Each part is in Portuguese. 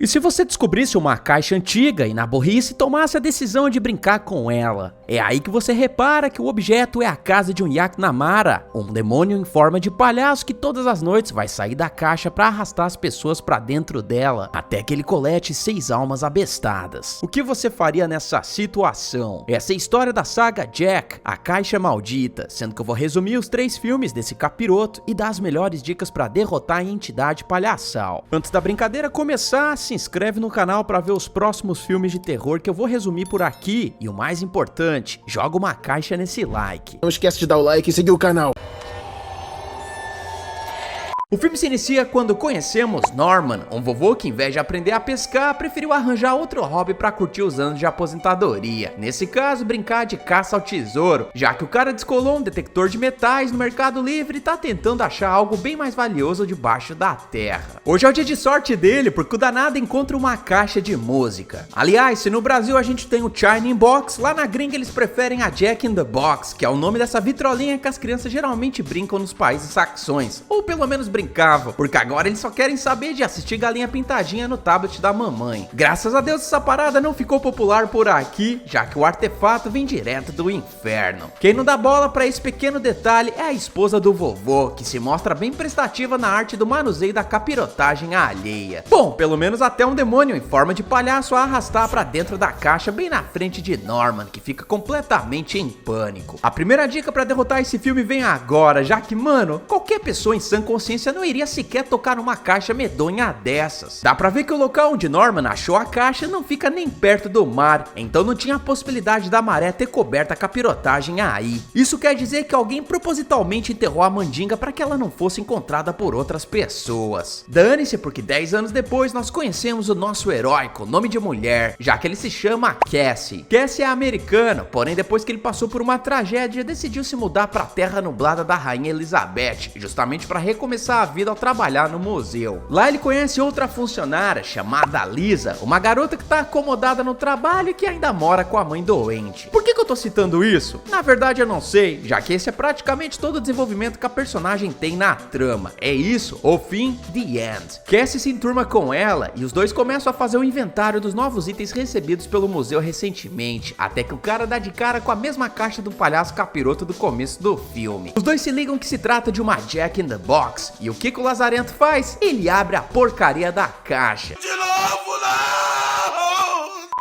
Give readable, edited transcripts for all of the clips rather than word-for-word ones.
E se você descobrisse uma caixa antiga e na burrice tomasse a decisão de brincar com ela? É aí que você repara que o objeto é a casa de um Yaknamara, um demônio em forma de palhaço que todas as noites vai sair da caixa para arrastar as pessoas para dentro dela, até que ele colete 6 almas abestadas. O que você faria nessa situação? Essa é a história da saga Jack, a Caixa Maldita, sendo que eu vou resumir os 3 filmes desse capiroto e dar as melhores dicas para derrotar a entidade palhaçal. Antes da brincadeira começar, se inscreve no canal para ver os próximos filmes de terror que eu vou resumir por aqui. E o mais importante, joga uma caixa nesse like. Não esquece de dar o like e seguir o canal. O filme se inicia quando conhecemos Norman, um vovô que, em vez de aprender a pescar, preferiu arranjar outro hobby para curtir os anos de aposentadoria. Nesse caso, brincar de caça ao tesouro, já que o cara descolou um detector de metais no Mercado Livre e tá tentando achar algo bem mais valioso debaixo da terra. Hoje é o dia de sorte dele, porque o danado encontra uma caixa de música. Aliás, se no Brasil a gente tem o China Box, lá na gringa eles preferem a Jack in the Box, que é o nome dessa vitrolinha que as crianças geralmente brincam nos países saxões, ou pelo menos brincavam, porque agora eles só querem saber de assistir Galinha Pintadinha no tablet da mamãe. Graças a Deus essa parada não ficou popular por aqui, já que o artefato vem direto do inferno. Quem não dá bola pra esse pequeno detalhe é a esposa do vovô, que se mostra bem prestativa na arte do manuseio da capirotagem alheia. Bom, pelo menos até um demônio em forma de palhaço a arrastar pra dentro da caixa bem na frente de Norman, que fica completamente em pânico. A primeira dica pra derrotar esse filme vem agora, já que, mano, qualquer pessoa em sã consciência não iria sequer tocar numa caixa medonha dessas. Dá pra ver que o local onde Norman achou a caixa não fica nem perto do mar, então não tinha a possibilidade da maré ter coberto a capirotagem aí. Isso quer dizer que alguém propositalmente enterrou a mandinga para que ela não fosse encontrada por outras pessoas. Dane-se, porque 10 anos depois nós conhecemos o nosso herói com nome de mulher, já que ele se chama Cassie. Cassie é americano, porém depois que ele passou por uma tragédia decidiu se mudar para a terra nublada da rainha Elizabeth, justamente para recomeçar a vida ao trabalhar no museu. Lá ele conhece outra funcionária chamada Lisa, uma garota que tá acomodada no trabalho e que ainda mora com a mãe doente. Por que eu tô citando isso? Na verdade eu não sei, já que esse é praticamente todo o desenvolvimento que a personagem tem na trama. É isso, o fim, the end. Cassie se enturma com ela e os dois começam a fazer o inventário dos novos itens recebidos pelo museu recentemente, até que o cara dá de cara com a mesma caixa do palhaço capiroto do começo do filme. Os dois se ligam que se trata de uma Jack in the Box, e o que o Lazarento faz? Ele abre a porcaria da caixa. De novo, não!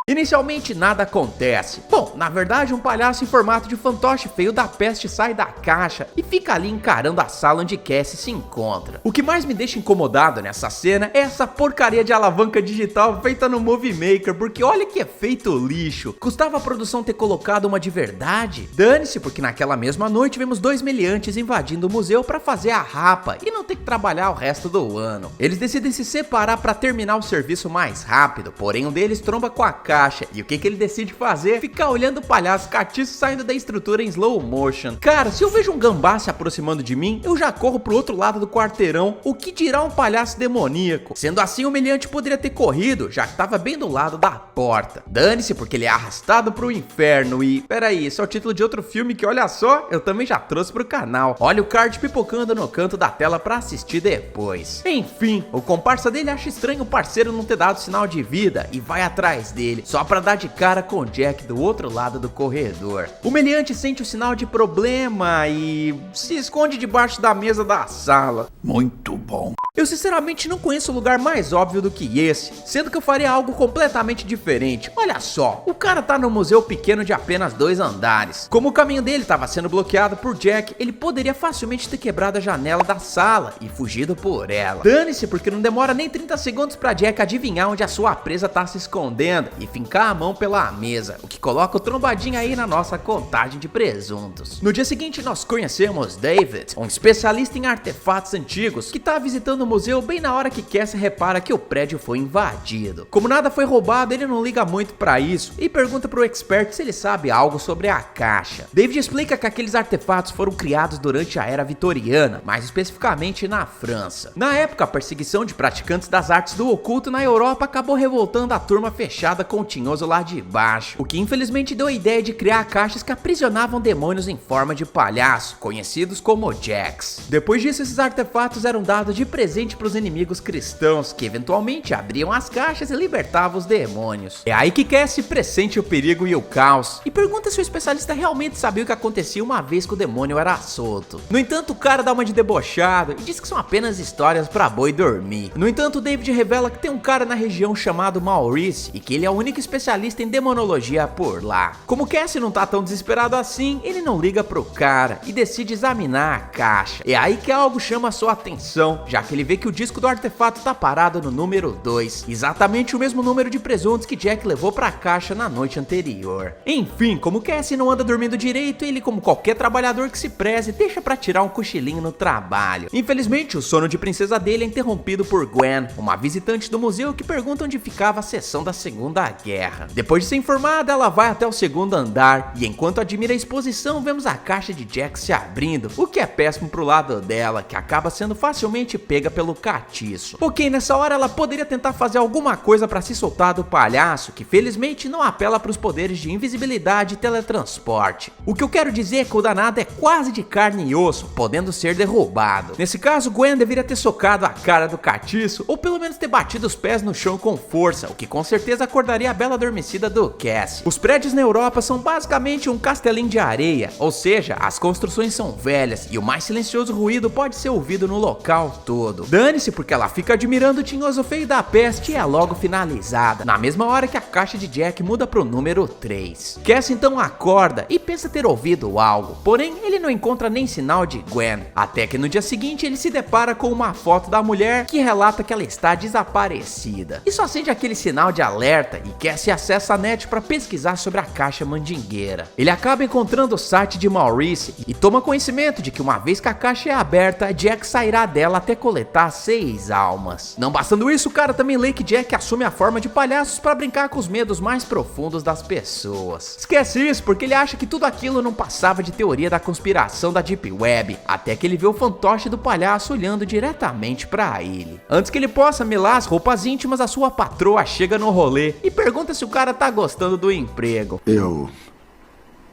Inicialmente nada acontece. Bom, na verdade um palhaço em formato de fantoche feio da peste sai da caixa e fica ali encarando a sala onde Cassie se encontra. O que mais me deixa incomodado nessa cena é essa porcaria de alavanca digital feita no Movie Maker, porque olha que efeito lixo. Custava a produção ter colocado uma de verdade? Dane-se, porque naquela mesma noite vemos 2 meliantes invadindo o museu para fazer a rapa e não ter que trabalhar o resto do ano. Eles decidem se separar para terminar o serviço mais rápido, porém um deles tromba com a caixa. E o que ele decide fazer? Ficar olhando o palhaço catiço saindo da estrutura em slow motion. Cara, se eu vejo um gambá se aproximando de mim, eu já corro pro outro lado do quarteirão, o que dirá um palhaço demoníaco? Sendo assim, o meliante poderia ter corrido, já que tava bem do lado da porta. Dane-se, porque ele é arrastado pro inferno e... Peraí, esse é o título de outro filme que, olha só, eu também já trouxe pro canal. Olha o card pipocando no canto da tela pra assistir depois. Enfim, o comparsa dele acha estranho o parceiro não ter dado sinal de vida e vai atrás dele, só pra dar de cara com o Jack do outro lado do corredor. O meliante sente o sinal de problema e se esconde debaixo da mesa da sala. Muito bom. Eu sinceramente não conheço lugar mais óbvio do que esse, sendo que eu faria algo completamente diferente. Olha só, o cara tá num museu pequeno de apenas 2 andares. Como o caminho dele estava sendo bloqueado por Jack, ele poderia facilmente ter quebrado a janela da sala e fugido por ela. Dane-se, porque não demora nem 30 segundos pra Jack adivinhar onde a sua presa tá se escondendo e fincar a mão pela mesa, o que coloca o trombadinho aí na nossa contagem de presuntos. No dia seguinte nós conhecemos David, um especialista em artefatos antigos, que tá visitando o museu bem na hora que Cassie repara que o prédio foi invadido. Como nada foi roubado, ele não liga muito pra isso e pergunta pro expert se ele sabe algo sobre a caixa. David explica que aqueles artefatos foram criados durante a era vitoriana, mais especificamente na França. Na época, a perseguição de praticantes das artes do oculto na Europa acabou revoltando a turma fechada com o tinhoso lá de baixo, o que infelizmente deu a ideia de criar caixas que aprisionavam demônios em forma de palhaço, conhecidos como Jacks. Depois disso, esses artefatos eram dados de presente para os inimigos cristãos, que eventualmente abriam as caixas e libertavam os demônios. É aí que Cassie pressente o perigo e o caos, e pergunta se o especialista realmente sabia o que acontecia uma vez que o demônio era solto. No entanto, o cara dá uma de debochado e diz que são apenas histórias pra boi dormir. No entanto, David revela que tem um cara na região chamado Maurice e que ele é o único especialista em demonologia por lá. Como Cassie não tá tão desesperado assim, ele não liga pro cara e decide examinar a caixa. É aí que algo chama a sua atenção, já que ele vê que o disco do artefato tá parado no número 2, exatamente o mesmo número de presuntos que Jack levou pra caixa na noite anterior. Enfim, como Cassie não anda dormindo direito, ele, como qualquer trabalhador que se preze, deixa pra tirar um cochilinho no trabalho. Infelizmente, o sono de princesa dele é interrompido por Gwen, uma visitante do museu que pergunta onde ficava a seção da Segunda Guerra. Depois de ser informada, ela vai até o segundo andar, e enquanto admira a exposição, vemos a caixa de Jack se abrindo, o que é péssimo pro lado dela, que acaba sendo facilmente pega pelo catiço. Ok, nessa hora ela poderia tentar fazer alguma coisa pra se soltar do palhaço, que felizmente não apela pros poderes de invisibilidade e teletransporte. O que eu quero dizer é que o danado é quase de carne e osso, podendo ser derrubado. Nesse caso, Gwen deveria ter socado a cara do catiço, ou pelo menos ter batido os pés no chão com força, o que com certeza acordaria a bela adormecida do Cassie. Os prédios na Europa são basicamente um castelinho de areia, ou seja, as construções são velhas e o mais silencioso ruído pode ser ouvido no local todo. Dane-se, porque ela fica admirando o tinhoso feio da peste e é logo finalizada, na mesma hora que a caixa de Jack muda pro número 3. Cassie então acorda e pensa ter ouvido algo, porém ele não encontra nem sinal de Gwen, até que no dia seguinte ele se depara com uma foto da mulher que relata que ela está desaparecida. Isso acende aquele sinal de alerta e Cassie acessa a net para pesquisar sobre a caixa mandingueira. Ele acaba encontrando o site de Maurice e toma conhecimento de que uma vez que a caixa é aberta, Jack sairá dela até coletar 6 almas. Não bastando isso, o cara também lê que Jack assume a forma de palhaços para brincar com os medos mais profundos das pessoas. Esquece isso, porque ele acha que tudo aquilo não passava de teoria da conspiração da Deep Web, até que ele vê o fantoche do palhaço olhando diretamente pra ele. Antes que ele possa melar as roupas íntimas, a sua patroa chega no rolê e pergunta se o cara tá gostando do emprego. Eu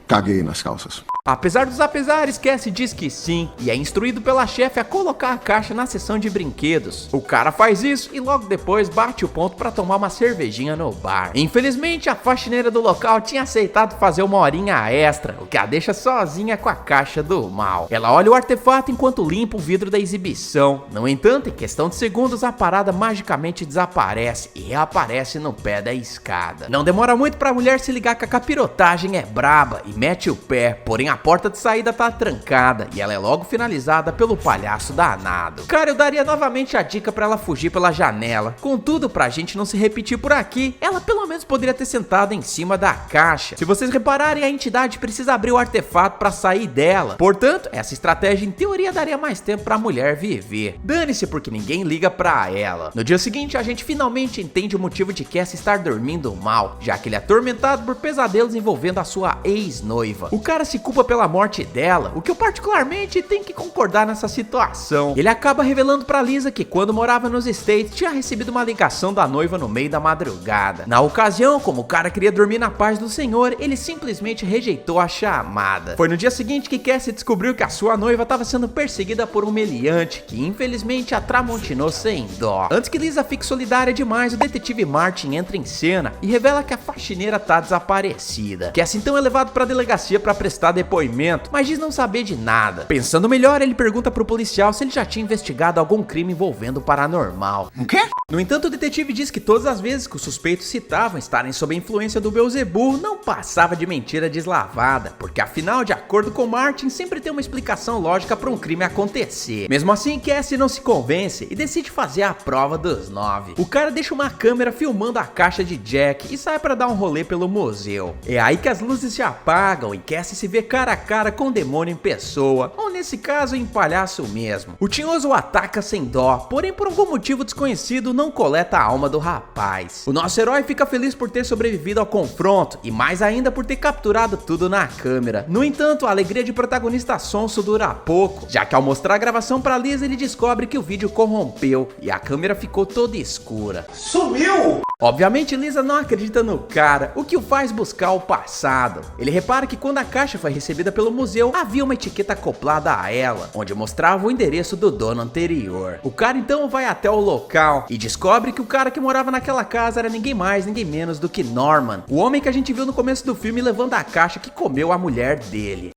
caguei nas calças. Apesar dos apesares, Cassie diz que sim, e é instruído pela chefe a colocar a caixa na seção de brinquedos. O cara faz isso e logo depois bate o ponto para tomar uma cervejinha no bar. Infelizmente, a faxineira do local tinha aceitado fazer uma horinha extra, o que a deixa sozinha com a caixa do mal. Ela olha o artefato enquanto limpa o vidro da exibição. No entanto, em questão de segundos, a parada magicamente desaparece e reaparece no pé da escada. Não demora muito para a mulher se ligar que a capirotagem é braba e mete o pé, porém a porta de saída tá trancada e ela é logo finalizada pelo palhaço danado. Cara, eu daria novamente a dica pra ela fugir pela janela. Contudo, pra gente não se repetir por aqui, ela pelo menos poderia ter sentado em cima da caixa. Se vocês repararem, a entidade precisa abrir o artefato pra sair dela. Portanto, essa estratégia em teoria daria mais tempo pra mulher viver. Dane-se, porque ninguém liga pra ela. No dia seguinte, a gente finalmente entende o motivo de Cassie estar dormindo mal, já que ele é atormentado por pesadelos envolvendo a sua ex-noiva. O cara se culpa pela morte dela, o que eu particularmente tenho que concordar nessa situação. Ele acaba revelando pra Lisa que quando morava nos States tinha recebido uma ligação da noiva no meio da madrugada. Na ocasião, como o cara queria dormir na paz do Senhor, ele simplesmente rejeitou a chamada. Foi no dia seguinte que Cassie descobriu que a sua noiva estava sendo perseguida por um meliante, que infelizmente a tramontinou sem dó. Antes que Lisa fique solidária demais, o detetive Martin entra em cena e revela que a faxineira tá desaparecida. Cassie então é levado pra delegacia pra prestar depoimento, mas diz não saber de nada. Pensando melhor, ele pergunta pro policial se ele já tinha investigado algum crime envolvendo o paranormal. O quê? No entanto, o detetive diz que todas as vezes que os suspeitos citavam estarem sob a influência do Beelzebub, não passava de mentira deslavada, porque afinal, de acordo com Martin, sempre tem uma explicação lógica para um crime acontecer. Mesmo assim, Cassie não se convence e decide fazer a prova dos 9. O cara deixa uma câmera filmando a caixa de Jack e sai para dar um rolê pelo museu. É aí que as luzes se apagam e Cassie se vê cara a cara com o demônio em pessoa, ou nesse caso em palhaço mesmo. O tinhoso o ataca sem dó, porém por algum motivo desconhecido não não coleta a alma do rapaz. O nosso herói fica feliz por ter sobrevivido ao confronto e mais ainda por ter capturado tudo na câmera. No entanto, a alegria de protagonista sonso dura pouco, já que ao mostrar a gravação pra Lisa ele descobre que o vídeo corrompeu e a câmera ficou toda escura. Sumiu! Obviamente Lisa não acredita no cara, o que o faz buscar o passado. Ele repara que quando a caixa foi recebida pelo museu, havia uma etiqueta acoplada a ela, onde mostrava o endereço do dono anterior. O cara então vai até o local e descobre que o cara que morava naquela casa era ninguém mais, ninguém menos do que Norman, o homem que a gente viu no começo do filme levando a caixa que comeu a mulher dele.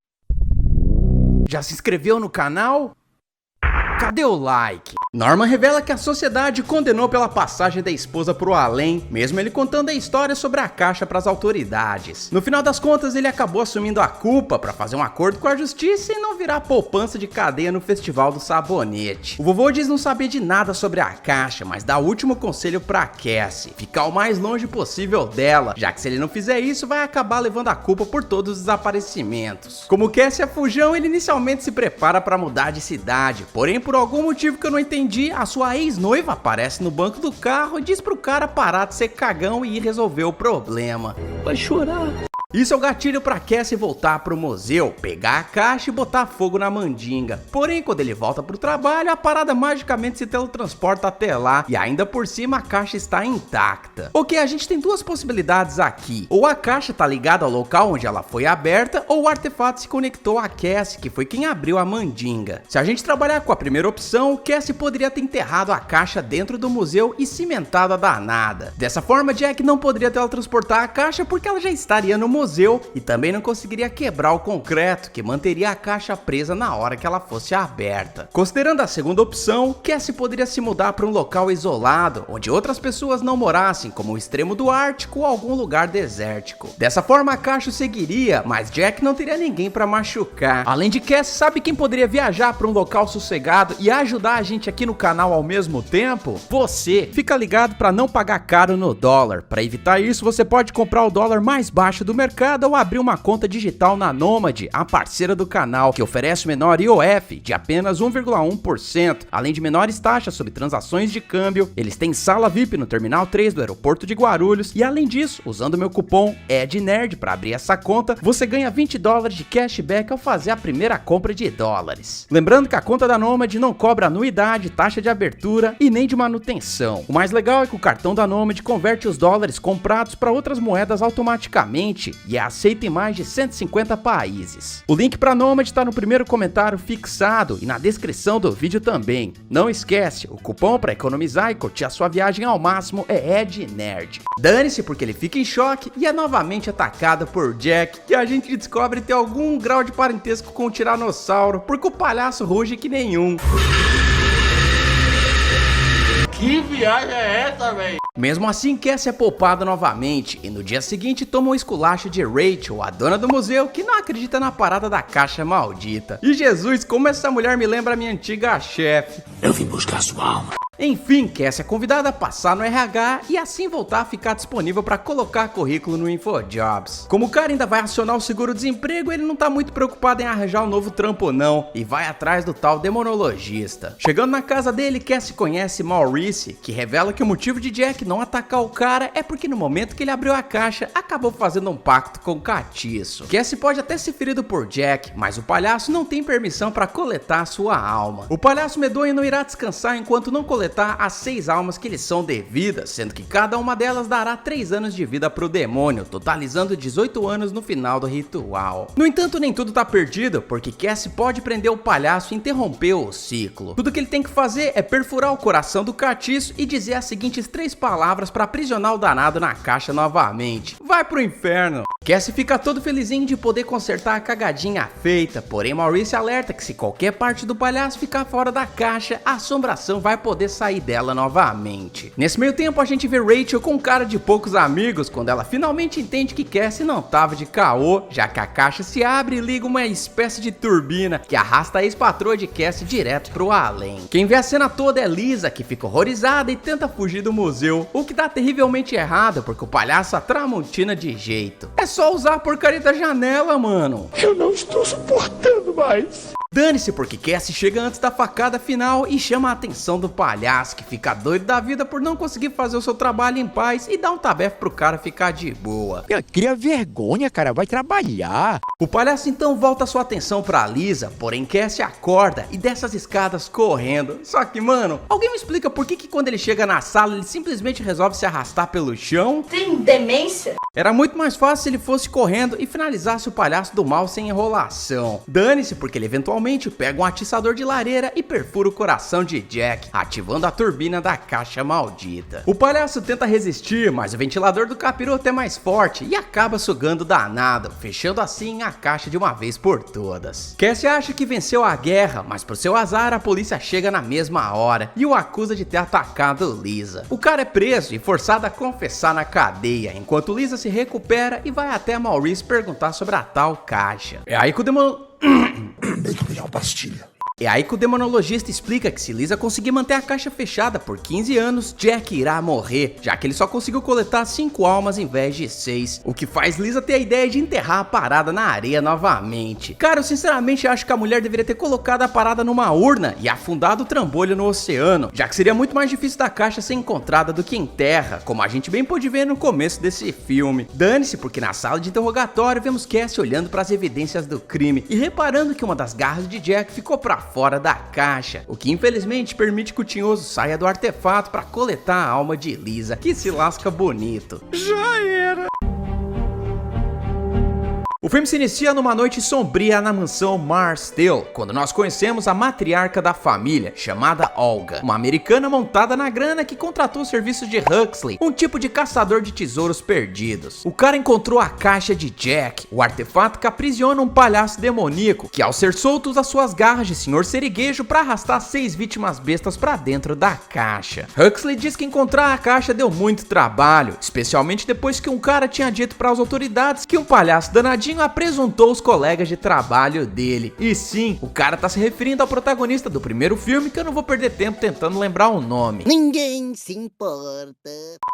Já se inscreveu no canal? Cadê o like? Norman revela que a sociedade condenou pela passagem da esposa pro além, mesmo ele contando a história sobre a caixa para as autoridades. No final das contas, ele acabou assumindo a culpa para fazer um acordo com a justiça e não virar poupança de cadeia no Festival do Sabonete. O vovô diz não saber de nada sobre a caixa, mas dá o último conselho pra Cassie: ficar o mais longe possível dela, já que se ele não fizer isso, vai acabar levando a culpa por todos os desaparecimentos. Como Cassie é fujão, ele inicialmente se prepara para mudar de cidade, porém por algum motivo que eu não entendi, a sua ex-noiva aparece no banco do carro e diz pro cara parar de ser cagão e ir resolver o problema. Vai chorar. Isso é o gatilho pra Cassie voltar pro museu, pegar a caixa e botar fogo na mandinga. Porém, quando ele volta pro trabalho, a parada magicamente se teletransporta até lá e ainda por cima a caixa está intacta. Ok, a gente tem duas possibilidades aqui. Ou a caixa tá ligada ao local onde ela foi aberta, ou o artefato se conectou a Cassie, que foi quem abriu a mandinga. Se a gente trabalhar com a primeira opção, Cassie poderia ter enterrado a caixa dentro do museu e cimentado a danada. Dessa forma, Jack não poderia teletransportar a caixa porque ela já estaria no museu e também não conseguiria quebrar o concreto que manteria a caixa presa na hora que ela fosse aberta. Considerando a segunda opção, Cassie poderia se mudar para um local isolado, onde outras pessoas não morassem, como o extremo do Ártico ou algum lugar desértico. Dessa forma a caixa seguiria, mas Jack não teria ninguém para machucar. Além de Cassie, sabe quem poderia viajar para um local sossegado e ajudar a gente aqui no canal ao mesmo tempo? Você! Fica ligado para não pagar caro no dólar. Para evitar isso, você pode comprar o dólar mais baixo do mercado ou abrir uma conta digital na Nomad, a parceira do canal, que oferece o menor IOF de apenas 1,1%, além de menores taxas sobre transações de câmbio. Eles têm sala VIP no Terminal 3 do aeroporto de Guarulhos e além disso, usando meu cupom EDNERD para abrir essa conta, você ganha $20 de cashback ao fazer a primeira compra de dólares. Lembrando que a conta da Nomad não cobra anuidade, taxa de abertura e nem de manutenção. O mais legal é que o cartão da Nomad converte os dólares comprados para outras moedas automaticamente e é aceito em mais de 150 países. O link para Nomad está no primeiro comentário fixado e na descrição do vídeo também. Não esquece, o cupom para economizar e curtir a sua viagem ao máximo é EDNERD. Dane-se porque ele fica em choque e é novamente atacado por Jack, que a gente descobre ter algum grau de parentesco com o Tiranossauro, porque o palhaço ruge que nenhum. Que viagem é essa, velho? Mesmo assim, Cassie é poupada novamente e no dia seguinte toma um esculacho de Rachel, a dona do museu, que não acredita na parada da caixa maldita. E Jesus, como essa mulher me lembra a minha antiga chefe. Eu vim buscar sua alma. Enfim, Cassie é convidada a passar no RH e assim voltar a ficar disponível para colocar currículo no InfoJobs. Como o cara ainda vai acionar o seguro-desemprego, ele não tá muito preocupado em arranjar um novo trampo não, e vai atrás do tal demonologista. Chegando na casa dele, Cassie conhece Maurice, que revela que o motivo de Jack não atacar o cara é porque no momento que ele abriu a caixa, acabou fazendo um pacto com o Catiço. Cassie pode até ser ferido por Jack, mas o palhaço não tem permissão para coletar sua alma. O palhaço medonho não irá descansar enquanto não coletar as 6 almas que lhe são devidas, sendo que cada uma delas dará 3 anos de vida pro demônio, totalizando 18 anos no final do ritual. No entanto, nem tudo tá perdido, porque Cassie pode prender o palhaço e interromper o ciclo. Tudo que ele tem que fazer é perfurar o coração do Catiço e dizer as seguintes 3 palavras para aprisionar o danado na caixa novamente: vai pro inferno! Cassie fica todo felizinho de poder consertar a cagadinha feita, porém Maurice alerta que se qualquer parte do palhaço ficar fora da caixa, a assombração vai poder sair dela novamente. Nesse meio tempo a gente vê Rachel com cara de poucos amigos quando ela finalmente entende que Cassie não tava de caô, já que a caixa se abre e liga uma espécie de turbina que arrasta a ex-patroa de Cassie direto pro além. Quem vê a cena toda é Lisa, que fica horrorizada e tenta fugir do museu, o que dá terrivelmente errado porque o palhaço a Tramontina de jeito. É só usar a porcaria da janela, mano. Eu não estou suportando mais. Dane-se porque Cassie chega antes da facada final e chama a atenção do palhaço, que fica doido da vida por não conseguir fazer o seu trabalho em paz e dá um tabefe pro cara ficar de boa. Cria vergonha, cara, vai trabalhar. O palhaço então volta sua atenção pra Lisa, porém Cassie acorda e desce as escadas correndo. Só que, mano, alguém me explica por que quando ele chega na sala ele simplesmente resolve se arrastar pelo chão? Tem demência? Era muito mais fácil se ele fosse correndo e finalizasse o palhaço do mal sem enrolação. Dane-se porque ele eventualmente pega um atiçador de lareira e perfura o coração de Jack, ativando a turbina da caixa maldita. O palhaço tenta resistir, mas o ventilador do capiroto é mais forte e acaba sugando o danado, fechando assim a caixa de uma vez por todas. Cassie acha que venceu a guerra, mas por seu azar a polícia chega na mesma hora e o acusa de ter atacado Lisa. O cara é preso e forçado a confessar na cadeia, enquanto Lisa se recupera e vai até Maurice perguntar sobre a tal caixa. É aí que o demonologista explica que se Lisa conseguir manter a caixa fechada por 15 anos, Jack irá morrer, já que ele só conseguiu coletar 5 almas em vez de 6, o que faz Lisa ter a ideia de enterrar a parada na areia novamente. Cara, eu sinceramente acho que a mulher deveria ter colocado a parada numa urna e afundado o trambolho no oceano, já que seria muito mais difícil da caixa ser encontrada do que em terra, como a gente bem pôde ver no começo desse filme. Dane-se porque na sala de interrogatório vemos Cassie olhando para as evidências do crime e reparando que uma das garras de Jack ficou pra fora da caixa, o que infelizmente permite que o tinhoso saia do artefato para coletar a alma de Lisa, que se lasca bonito. Já era! O filme se inicia numa noite sombria na mansão Marsdale, quando nós conhecemos a matriarca da família, chamada Olga, uma americana montada na grana que contratou os serviços de Huxley, um tipo de caçador de tesouros perdidos. O cara encontrou a caixa de Jack, o artefato que aprisiona um palhaço demoníaco, que ao ser solto usa suas garras de senhor seriguejo para arrastar 6 vítimas bestas para dentro da caixa. Huxley diz que encontrar a caixa deu muito trabalho, especialmente depois que um cara tinha dito para as autoridades que um palhaço danadinho apresentou os colegas de trabalho dele. E sim, o cara tá se referindo ao protagonista do primeiro filme, que eu não vou perder tempo tentando lembrar o nome. Ninguém se importa.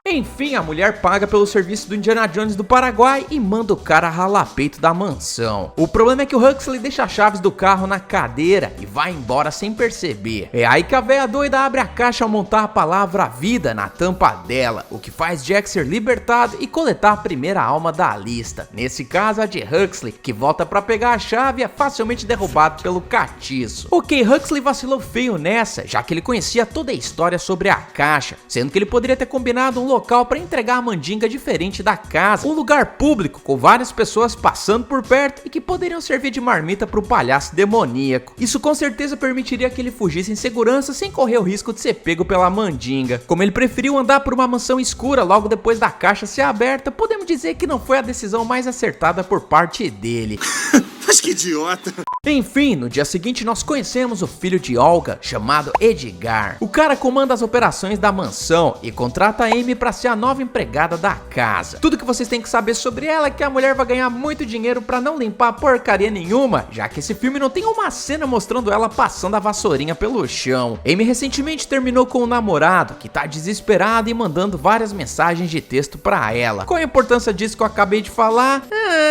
Enfim, a mulher paga pelo serviço do Indiana Jones do Paraguai e manda o cara ralar peito da mansão. O problema é que o Huxley deixa as chaves do carro na cadeira e vai embora sem perceber. É aí que a véia doida abre a caixa ao montar a palavra vida na tampa dela, o que faz Jack ser libertado e coletar a primeira alma da lista. Nesse caso, a de Huxley, que volta pra pegar a chave e é facilmente derrubado pelo catiço. Ok, Huxley vacilou feio nessa, já que ele conhecia toda a história sobre a caixa, sendo que ele poderia ter combinado um local para entregar a mandinga diferente da casa, um lugar público com várias pessoas passando por perto e que poderiam servir de marmita pro palhaço demoníaco. Isso com certeza permitiria que ele fugisse em segurança sem correr o risco de ser pego pela mandinga. Como ele preferiu andar por uma mansão escura logo depois da caixa ser aberta, podemos dizer que não foi a decisão mais acertada por parte dele. Mas que idiota! Enfim, no dia seguinte nós conhecemos o filho de Olga, chamado Edgar. O cara comanda as operações da mansão e contrata a Amy pra ser a nova empregada da casa. Tudo que vocês têm que saber sobre ela é que a mulher vai ganhar muito dinheiro pra não limpar porcaria nenhuma, já que esse filme não tem uma cena mostrando ela passando a vassourinha pelo chão. Amy recentemente terminou com um namorado que tá desesperado e mandando várias mensagens de texto pra ela. Qual a importância disso que eu acabei de falar?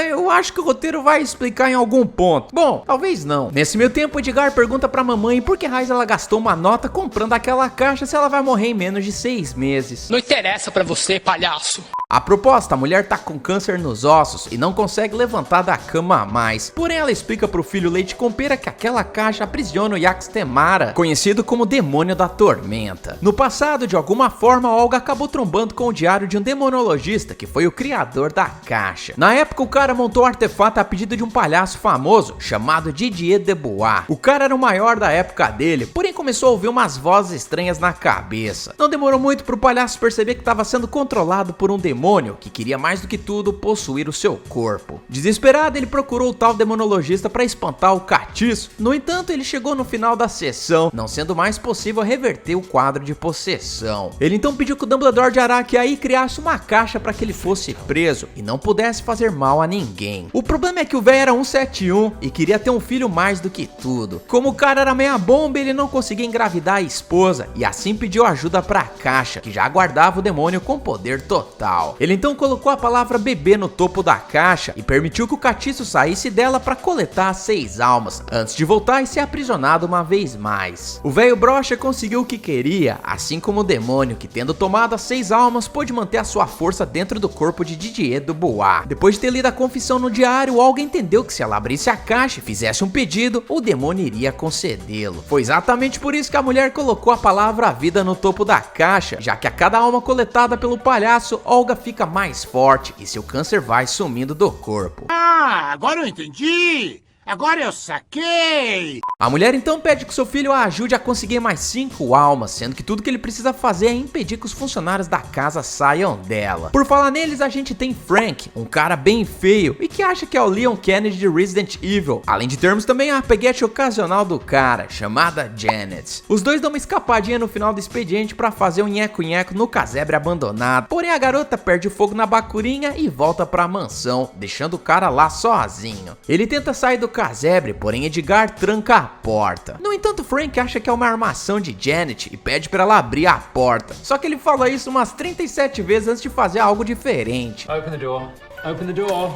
Eu acho que o roteiro vai explicar em algum ponto. Bom, talvez não. Nesse meio tempo, Edgar pergunta pra mamãe por que raiz ela gastou uma nota comprando aquela caixa se ela vai morrer em menos de 6 meses. Não interessa pra você, palhaço. A proposta, a mulher tá com câncer nos ossos e não consegue levantar da cama mais. Porém, ela explica pro filho leite com pera que aquela caixa aprisiona o Yaxtemara, conhecido como demônio da tormenta. No passado, de alguma forma, Olga acabou trombando com o diário de um demonologista que foi o criador da caixa. Na época, o cara montou o artefato a pedido de um palhaço famoso chamado Didier Debois. O cara era o maior da época dele, porém começou a ouvir umas vozes estranhas na cabeça. Não demorou muito pro palhaço perceber que estava sendo controlado por um demônio que queria mais do que tudo possuir o seu corpo. Desesperado, ele procurou o tal demonologista para espantar o catiço. No entanto, ele chegou no final da sessão, não sendo mais possível reverter o quadro de possessão. Ele então pediu que o Dumbledore de Araqueaí criasse uma caixa para que ele fosse preso e não pudesse fazer mal a ninguém. O problema é que o velho era 171 e queria ter um filho mais do que tudo. Como o cara era meia bomba, ele não conseguia engravidar a esposa e assim pediu ajuda para a caixa, que já aguardava o demônio com poder total. final. Ele então colocou a palavra bebê no topo da caixa e permitiu que o catiço saísse dela para coletar as 6 almas, antes de voltar e ser aprisionado uma vez mais. O velho brocha conseguiu o que queria, assim como o demônio, que tendo tomado as 6 almas, pôde manter a sua força dentro do corpo de Didier Dubois. Depois de ter lido a confissão no diário, Olga entendeu que se ela abrisse a caixa e fizesse um pedido, o demônio iria concedê-lo. Foi exatamente por isso que a mulher colocou a palavra vida no topo da caixa, já que a cada alma coletada pelo palhaço, Olga fica mais forte e seu câncer vai sumindo do corpo. Ah, agora eu entendi! Agora eu saquei! A mulher então pede que seu filho a ajude a conseguir mais 5 almas, sendo que tudo que ele precisa fazer é impedir que os funcionários da casa saiam dela. Por falar neles, a gente tem Frank, um cara bem feio e que acha que é o Leon Kennedy de Resident Evil, além de termos também a peguete ocasional do cara, chamada Janet. Os dois dão uma escapadinha no final do expediente pra fazer um nheco-nheco no casebre abandonado, porém a garota perde o fogo na bacurinha e volta pra mansão, deixando o cara lá sozinho. Ele tenta sair do casebre, porém Edgar tranca a porta. No entanto, Frank acha que é uma armação de Janet e pede pra ela abrir a porta. Só que ele fala isso umas 37 vezes antes de fazer algo diferente. Open the door. Open the door.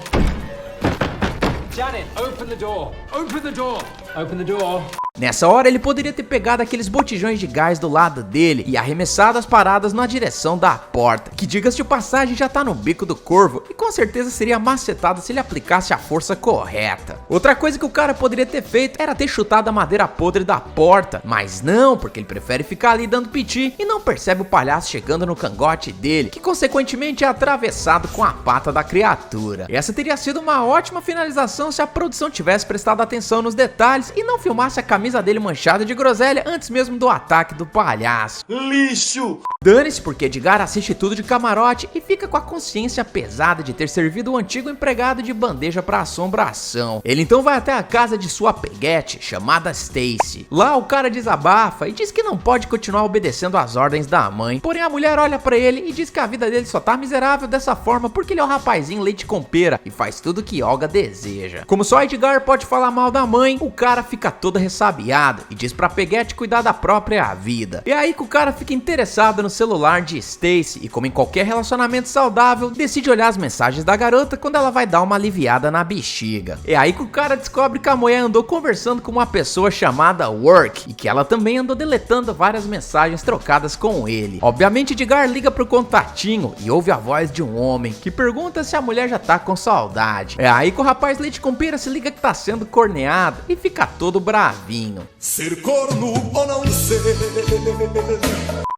Janet, open the door. Open the door. Open the door. Nessa hora ele poderia ter pegado aqueles botijões de gás do lado dele e arremessado as paradas na direção da porta, que diga-se de passagem já tá no bico do corvo e com certeza seria macetado se ele aplicasse a força correta. Outra coisa que o cara poderia ter feito era ter chutado a madeira podre da porta, mas não, porque ele prefere ficar ali dando piti e não percebe o palhaço chegando no cangote dele, que consequentemente é atravessado com a pata da criatura. Essa teria sido uma ótima finalização se a produção tivesse prestado atenção nos detalhes e não filmasse a camisa dele manchada de groselha antes mesmo do ataque do palhaço. Lixo! Dane-se, porque Edgar assiste tudo de camarote e fica com a consciência pesada de ter servido o antigo empregado de bandeja para assombração. Ele então vai até a casa de sua peguete, chamada Stacy. Lá o cara desabafa e diz que não pode continuar obedecendo às ordens da mãe, porém a mulher olha pra ele e diz que a vida dele só tá miserável dessa forma porque ele é um rapazinho leite com pera e faz tudo que Olga deseja. Como só Edgar pode falar mal da mãe, o cara fica todo ressabiado e diz pra peguete cuidar da própria vida. É aí que o cara fica interessado no celular de Stacy e, como em qualquer relacionamento saudável, decide olhar as mensagens da garota quando ela vai dar uma aliviada na bexiga. É aí que o cara descobre que a mulher andou conversando com uma pessoa chamada Work e que ela também andou deletando várias mensagens trocadas com ele. Obviamente Edgar liga pro contatinho e ouve a voz de um homem que pergunta se a mulher já tá com saudade. É aí que o rapaz leite com pera se liga que tá sendo corneado e fica todo bravinho. Ser corno ou não ser?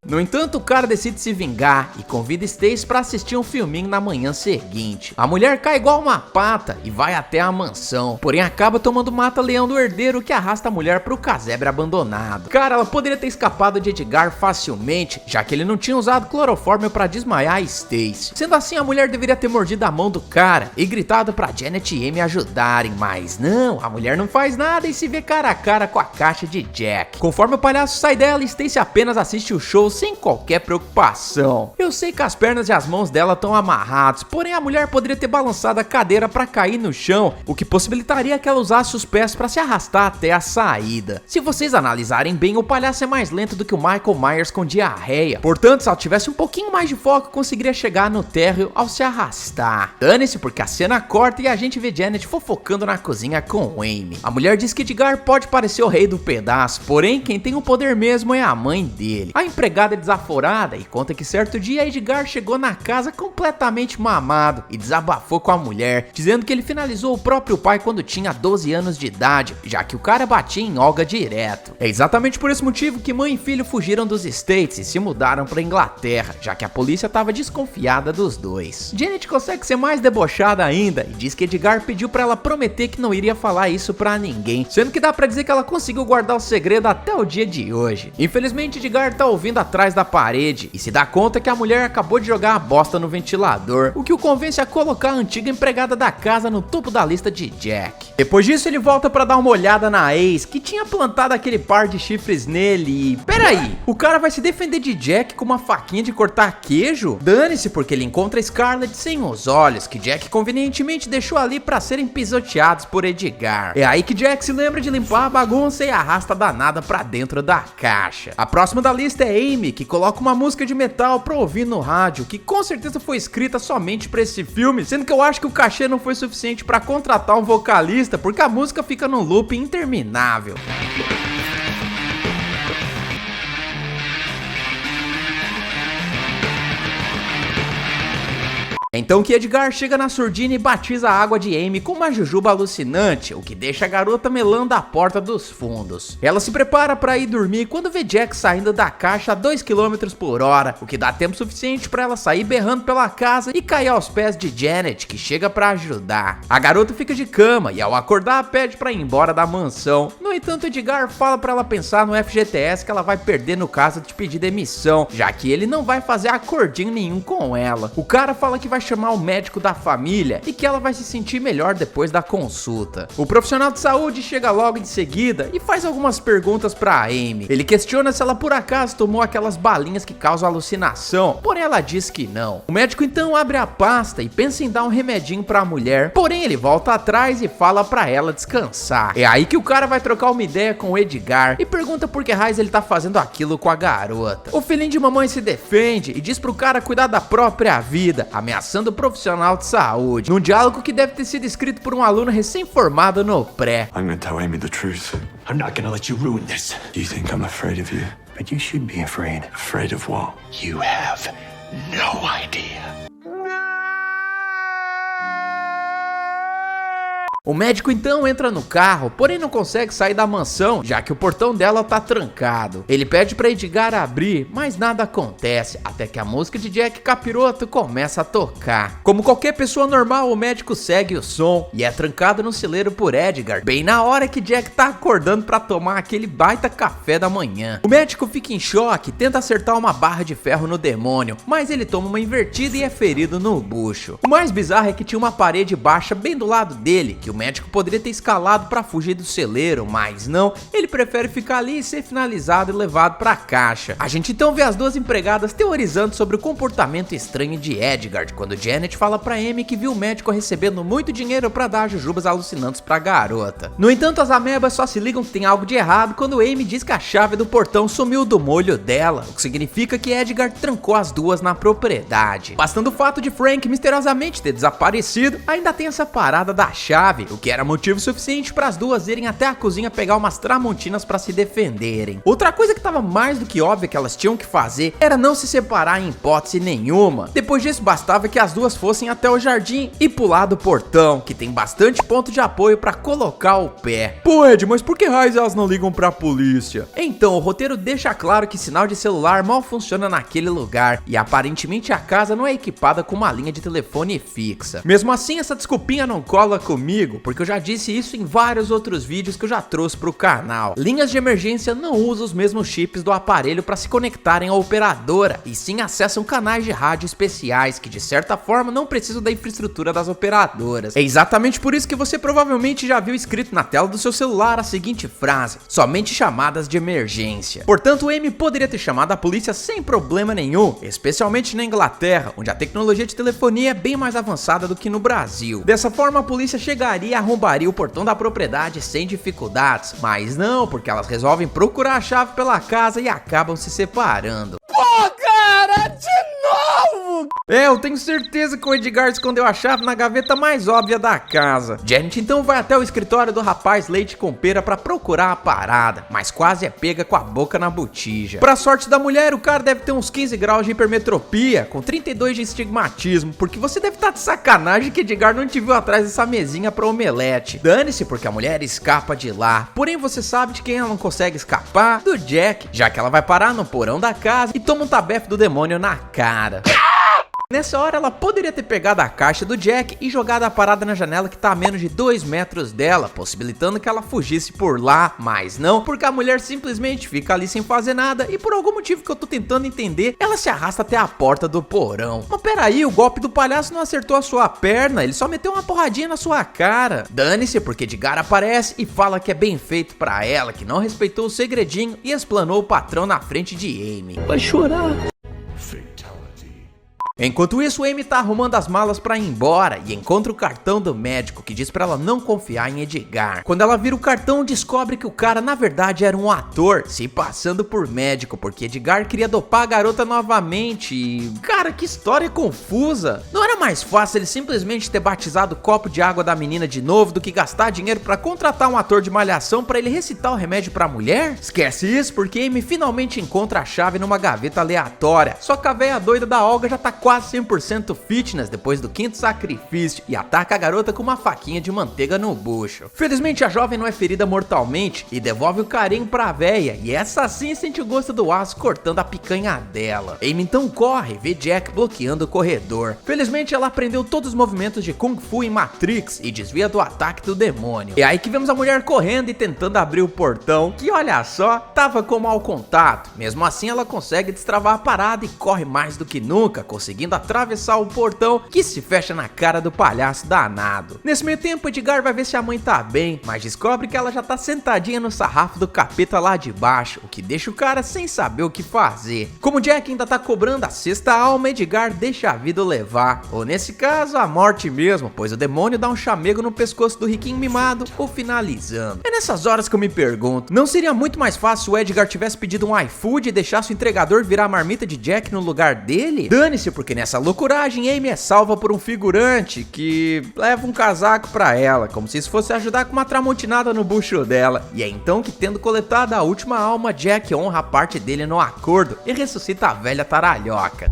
No entanto, o cara decide se vingar e convida Stacy pra assistir um filminho na manhã seguinte. A mulher cai igual uma pata e vai até a mansão, porém acaba tomando mata-leão do herdeiro que arrasta a mulher pro casebre abandonado. Cara, ela poderia ter escapado de Edgar facilmente, já que ele não tinha usado clorofórmio pra desmaiar Stacy. Sendo assim, a mulher deveria ter mordido a mão do cara e gritado pra Janet e Amy ajudarem, mas não, a mulher não faz nada e se vê cara a cara com a caixa de Jack. Conforme o palhaço sai dela, Stacy apenas assiste o show sem qualquer preocupação. Eu sei que as pernas e as mãos dela estão amarrados, porém a mulher poderia ter balançado a cadeira para cair no chão, o que possibilitaria que ela usasse os pés para se arrastar até a saída. Se vocês analisarem bem, o palhaço é mais lento do que o Michael Myers com diarreia, portanto, se ela tivesse um pouquinho mais de foco, conseguiria chegar no térreo ao se arrastar. Dane-se, porque a cena corta e a gente vê Janet fofocando na cozinha com Amy. A mulher diz que Edgar pode parecer o rei do pedaço, porém quem tem o poder mesmo é a mãe dele. A empregada é desaforada e conta que certo dia Edgar chegou na casa completamente mamado e desabafou com a mulher, dizendo que ele finalizou o próprio pai quando tinha 12 anos de idade, já que o cara batia em Olga direto. É exatamente por esse motivo que mãe e filho fugiram dos States e se mudaram pra Inglaterra, já que a polícia estava desconfiada dos dois. Janet consegue ser mais debochada ainda e diz que Edgar pediu pra ela prometer que não iria falar isso pra ninguém, sendo que dá pra dizer que ela conseguiu guardar o segredo até o dia de hoje. Infelizmente Edgar tá ouvindo atrás da parede e se dá conta que a mulher acabou de jogar a bosta no ventilador, o que o convence a colocar a antiga empregada da casa no topo da lista de Jack. Depois disso ele volta pra dar uma olhada na ex, que tinha plantado aquele par de chifres nele e... Peraí, o cara vai se defender de Jack com uma faquinha de cortar queijo? Dane-se, porque ele encontra Scarlett sem os olhos, que Jack convenientemente deixou ali pra serem pisoteados por Edgar. É aí que Jack se lembra de limpar a bagunça e arrasta a danada pra dentro da caixa. A próxima da lista é Amy, Amy, que coloca uma música de metal pra ouvir no rádio, que com certeza foi escrita somente pra esse filme, sendo que eu acho que o cachê não foi suficiente pra contratar um vocalista, porque a música fica num loop interminável. Então que Edgar chega na surdina e batiza a água de Amy com uma jujuba alucinante, o que deixa a garota melando a porta dos fundos. Ela se prepara para ir dormir quando vê Jack saindo da caixa a 2 km por hora, o que dá tempo suficiente para ela sair berrando pela casa e cair aos pés de Janet, que chega para ajudar. A garota fica de cama e ao acordar pede para ir embora da mansão. No entanto, Edgar fala para ela pensar no FGTS que ela vai perder no caso de pedir demissão, já que ele não vai fazer acordinho nenhum com ela. O cara fala que vai chamar o médico da família e que ela vai se sentir melhor depois da consulta. O profissional de saúde chega logo em seguida e faz algumas perguntas pra Amy. Ele questiona se ela por acaso tomou aquelas balinhas que causam alucinação, porém ela diz que não. O médico então abre a pasta e pensa em dar um remedinho pra mulher, porém ele volta atrás e fala pra ela descansar. É aí que o cara vai trocar uma ideia com o Edgar e pergunta por que raiz ele tá fazendo aquilo com a garota. O filhinho de mamãe se defende e diz pro cara cuidar da própria vida, ameaçando o profissional de saúde, num diálogo que deve ter sido escrito por um aluno recém-formado no pré. I'm gonna tell Amy the truth. I'm not gonna let you ruin this. You think I'm afraid of you? But you should be afraid. Afraid of what? You have no idea. O médico então entra no carro, porém não consegue sair da mansão, já que o portão dela tá trancado. Ele pede pra Edgar abrir, mas nada acontece, até que a música de Jack Capiroto começa a tocar. Como qualquer pessoa normal, o médico segue o som e é trancado no celeiro por Edgar, bem na hora que Jack tá acordando pra tomar aquele baita café da manhã. O médico fica em choque, tenta acertar uma barra de ferro no demônio, mas ele toma uma invertida e é ferido no bucho. O mais bizarro é que tinha uma parede baixa bem do lado dele, que o médico poderia ter escalado para fugir do celeiro, mas não, ele prefere ficar ali e ser finalizado e levado para a caixa. A gente então vê as duas empregadas teorizando sobre o comportamento estranho de Edgar, quando Janet fala para Amy que viu o médico recebendo muito dinheiro para dar jujubas alucinantes para a garota. No entanto, as amebas só se ligam que tem algo de errado quando Amy diz que a chave do portão sumiu do molho dela, o que significa que Edgar trancou as duas na propriedade. Bastando o fato de Frank misteriosamente ter desaparecido, ainda tem essa parada da chave, o que era motivo suficiente para as duas irem até a cozinha pegar umas tramontinas para se defenderem. Outra coisa que estava mais do que óbvia que elas tinham que fazer era não se separar em hipótese nenhuma. Depois disso, bastava que as duas fossem até o jardim e pular do portão, que tem bastante ponto de apoio para colocar o pé. Pô, Ed, mas por que raios elas não ligam pra polícia? Então, o roteiro deixa claro que sinal de celular mal funciona naquele lugar e aparentemente a casa não é equipada com uma linha de telefone fixa. Mesmo assim, essa desculpinha não cola comigo, porque eu já disse isso em vários outros vídeos que eu já trouxe pro canal. Linhas de emergência não usam os mesmos chips do aparelho para se conectarem à operadora, e sim acessam canais de rádio especiais que de certa forma não precisam da infraestrutura das operadoras. É exatamente por isso que você provavelmente já viu escrito na tela do seu celular a seguinte frase: somente chamadas de emergência. Portanto, Amy poderia ter chamado a polícia sem problema nenhum, especialmente na Inglaterra, onde a tecnologia de telefonia é bem mais avançada do que no Brasil. Dessa forma, a polícia chegaria e arrombaria o portão da propriedade sem dificuldades, mas não, porque elas resolvem procurar a chave pela casa e acabam se separando. Pô, cara, de novo! Eu tenho certeza que o Edgar escondeu a chave na gaveta mais óbvia da casa. Janet então vai até o escritório do rapaz leite com pera pra procurar a parada, mas quase é pega com a boca na botija. Pra sorte da mulher, o cara deve ter uns 15 graus de hipermetropia, com 32 de estigmatismo, porque você deve estar de sacanagem que Edgar não te viu atrás dessa mesinha pra omelete. Dane-se, porque a mulher escapa de lá. Porém, você sabe de quem ela não consegue escapar? Do Jack, já que ela vai parar no porão da casa e toma um tabefe do demônio na cara. Nessa hora ela poderia ter pegado a caixa do Jack e jogado a parada na janela que tá a menos de 2 metros dela, possibilitando que ela fugisse por lá, mas não, porque a mulher simplesmente fica ali sem fazer nada e por algum motivo que eu tô tentando entender, ela se arrasta até a porta do porão. Mas peraí, o golpe do palhaço não acertou a sua perna, ele só meteu uma porradinha na sua cara. Dane-se, porque Edgar aparece e fala que é bem feito pra ela, que não respeitou o segredinho e explanou o patrão na frente de Amy. Vai chorar. Enquanto isso, Amy tá arrumando as malas pra ir embora e encontra o cartão do médico que diz pra ela não confiar em Edgar. Quando ela vira o cartão, descobre que o cara na verdade era um ator, se passando por médico, porque Edgar queria dopar a garota novamente e... Cara, que história confusa! Não era mais fácil ele simplesmente ter batizado o copo de água da menina de novo do que gastar dinheiro pra contratar um ator de malhação pra ele recitar o remédio pra mulher? Esquece isso, porque Amy finalmente encontra a chave numa gaveta aleatória. Só que a véia doida da Olga já tá quase 100% fitness depois do 5º sacrifício e ataca a garota com uma faquinha de manteiga no bucho. Felizmente a jovem não é ferida mortalmente e devolve o carinho pra véia, e essa sim sente o gosto do aço cortando a picanha dela. Amy então corre e vê Jack bloqueando o corredor. Felizmente ela aprendeu todos os movimentos de Kung Fu em Matrix e desvia do ataque do demônio. É aí que vemos a mulher correndo e tentando abrir o portão, que olha só, tava com mau contato. Mesmo assim ela consegue destravar a parada e corre mais do que nunca, conseguindo atravessar o portão que se fecha na cara do palhaço danado. Nesse meio tempo Edgar vai ver se a mãe tá bem, mas descobre que ela já tá sentadinha no sarrafo do capeta lá de baixo, o que deixa o cara sem saber o que fazer. Como Jack ainda tá cobrando a sexta alma, Edgar deixa a vida levar, ou nesse caso a morte mesmo, pois o demônio dá um chamego no pescoço do riquinho mimado, o finalizando. É nessas horas que eu me pergunto, não seria muito mais fácil se o Edgar tivesse pedido um iFood e deixasse o entregador virar a marmita de Jack no lugar dele? Dane-se, porque nessa loucuragem Amy é salva por um figurante que leva um casaco pra ela, como se isso fosse ajudar com uma tramontinada no bucho dela. E é então que, tendo coletado a última alma, Jack honra a parte dele no acordo e ressuscita a velha taralhoca.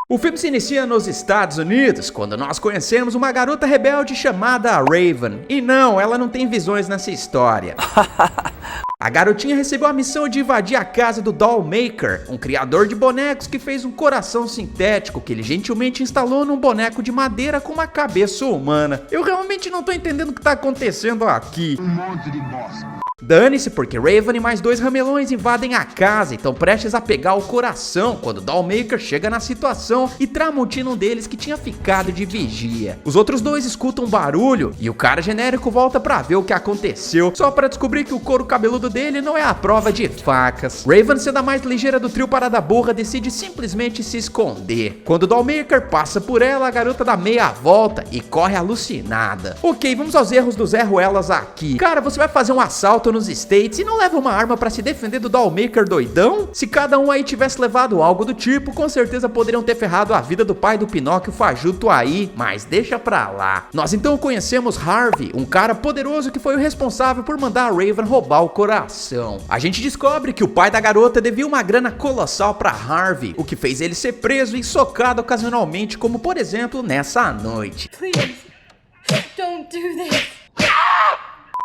O filme se inicia nos Estados Unidos, quando nós conhecemos uma garota rebelde chamada Raven. E não, ela não tem visões nessa história. A garotinha recebeu a missão de invadir a casa do Dollmaker, um criador de bonecos que fez um coração sintético que ele gentilmente instalou num boneco de madeira com uma cabeça humana. Eu realmente não tô entendendo o que tá acontecendo aqui. Um monte de bosta. Dane-se, porque Raven e mais 2 ramelões invadem a casa e estão prestes a pegar o coração quando Dollmaker chega na situação e tramontina um deles que tinha ficado de vigia. Os outros 2 escutam um barulho e o cara genérico volta pra ver o que aconteceu, só pra descobrir que o couro cabeludo dele não é a prova de facas. Raven, sendo a mais ligeira do trio parada burra, decide simplesmente se esconder. Quando Dollmaker passa por ela, a garota dá meia volta e corre alucinada. Ok, vamos aos erros do Zé Ruelas aqui. Cara, você vai fazer um assalto nos States e não leva uma arma pra se defender do Dollmaker doidão? Se cada um aí tivesse levado algo do tipo, com certeza poderiam ter ferrado a vida do pai do Pinóquio fajuto aí, mas deixa pra lá. Nós então conhecemos Harvey, um cara poderoso que foi o responsável por mandar a Raven roubar o coração. A gente descobre que o pai da garota devia uma grana colossal pra Harvey, o que fez ele ser preso e socado ocasionalmente, como por exemplo nessa noite. Please, don't do this.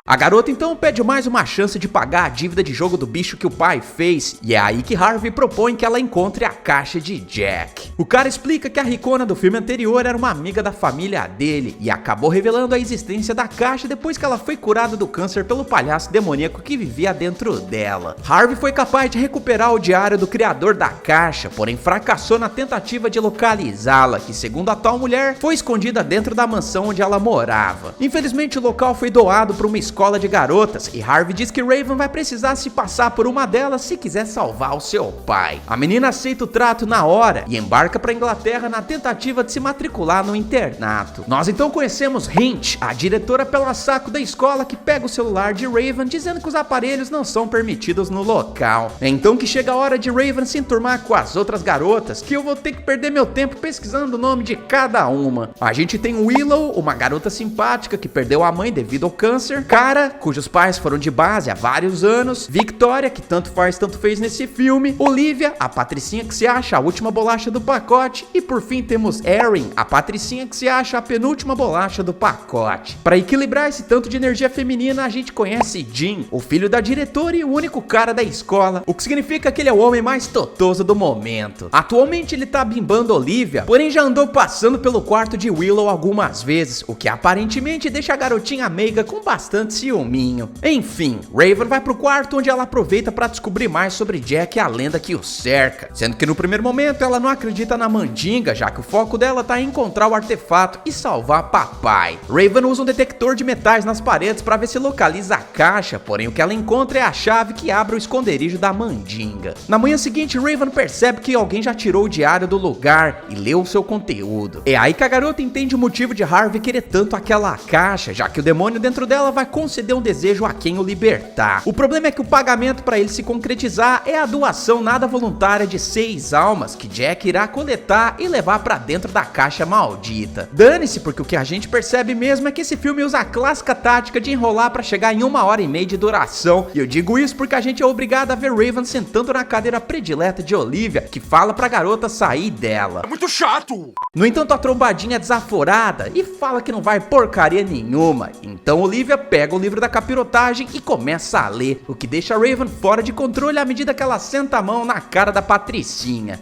A garota então pede mais uma chance de pagar a dívida de jogo do bicho que o pai fez, e é aí que Harvey propõe que ela encontre a caixa de Jack. O cara explica que a ricona do filme anterior era uma amiga da família dele, e acabou revelando a existência da caixa depois que ela foi curada do câncer pelo palhaço demoníaco que vivia dentro dela. Harvey foi capaz de recuperar o diário do criador da caixa, porém fracassou na tentativa de localizá-la, que segundo a tal mulher, foi escondida dentro da mansão onde ela morava. Infelizmente o local foi doado para uma escola de garotas e Harvey diz que Raven vai precisar se passar por uma delas se quiser salvar o seu pai. A menina aceita o trato na hora e embarca para Inglaterra na tentativa de se matricular no internato. Nós então conhecemos Hint, a diretora pela saco da escola, que pega o celular de Raven dizendo que os aparelhos não são permitidos no local. É então que chega a hora de Raven se enturmar com as outras garotas, que eu vou ter que perder meu tempo pesquisando o nome de cada uma. A gente tem Willow, uma garota simpática que perdeu a mãe devido ao câncer, Cara, cujos pais foram de base há vários anos, Victoria, que tanto faz tanto fez nesse filme, Olivia, a patricinha que se acha a última bolacha do pacote, e por fim temos Erin, a patricinha que se acha a penúltima bolacha do pacote. Para equilibrar esse tanto de energia feminina, a gente conhece Jim, o filho da diretora e o único cara da escola, o que significa que ele é o homem mais totoso do momento. Atualmente ele tá bimbando Olivia, porém já andou passando pelo quarto de Willow algumas vezes, o que aparentemente deixa a garotinha meiga com bastante ciúminho. Enfim, Raven vai pro quarto onde ela aproveita pra descobrir mais sobre Jack e a lenda que o cerca. Sendo que no primeiro momento ela não acredita na mandinga, já que o foco dela tá em encontrar o artefato e salvar papai. Raven usa um detector de metais nas paredes pra ver se localiza a caixa, porém o que ela encontra é a chave que abre o esconderijo da mandinga. Na manhã seguinte, Raven percebe que alguém já tirou o diário do lugar e leu o seu conteúdo. É aí que a garota entende o motivo de Harvey querer tanto aquela caixa, já que o demônio dentro dela vai conceder um desejo a quem o libertar. O problema é que o pagamento para ele se concretizar é a doação nada voluntária de 6 almas que Jack irá coletar e levar para dentro da caixa maldita. Dane-se, porque o que a gente percebe mesmo é que esse filme usa a clássica tática de enrolar para chegar em 1h30 de duração, e eu digo isso porque a gente é obrigado a ver Raven sentando na cadeira predileta de Olivia, que fala pra garota sair dela. É muito chato! No entanto, a trombadinha é desaforada e fala que não vai porcaria nenhuma. Então Olivia pega o livro da capirotagem e começa a ler, o que deixa Raven fora de controle à medida que ela senta a mão na cara da Patricinha.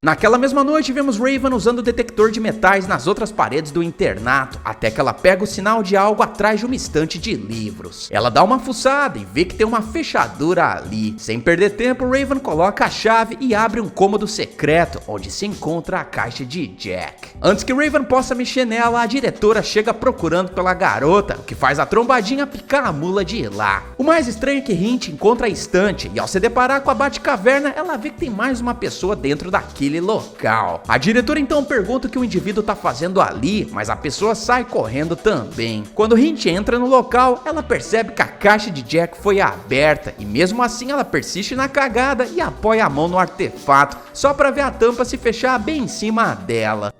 Naquela mesma noite, vemos Raven usando o detector de metais nas outras paredes do internato, até que ela pega o sinal de algo atrás de uma estante de livros. Ela dá uma fuçada e vê que tem uma fechadura ali. Sem perder tempo, Raven coloca a chave e abre um cômodo secreto, onde se encontra a caixa de Jack. Antes que Raven possa mexer nela, a diretora chega procurando pela garota, o que faz a trombadinha picar a mula de lá. O mais estranho é que Hint encontra a estante, e ao se deparar com a Batcaverna, ela vê que tem mais uma pessoa dentro daquele local. A diretora então pergunta o que o indivíduo tá fazendo ali, mas a pessoa sai correndo também. Quando Hint entra no local, ela percebe que a caixa de Jack foi aberta, e mesmo assim ela persiste na cagada e apoia a mão no artefato, só pra ver a tampa se fechar bem em cima dela.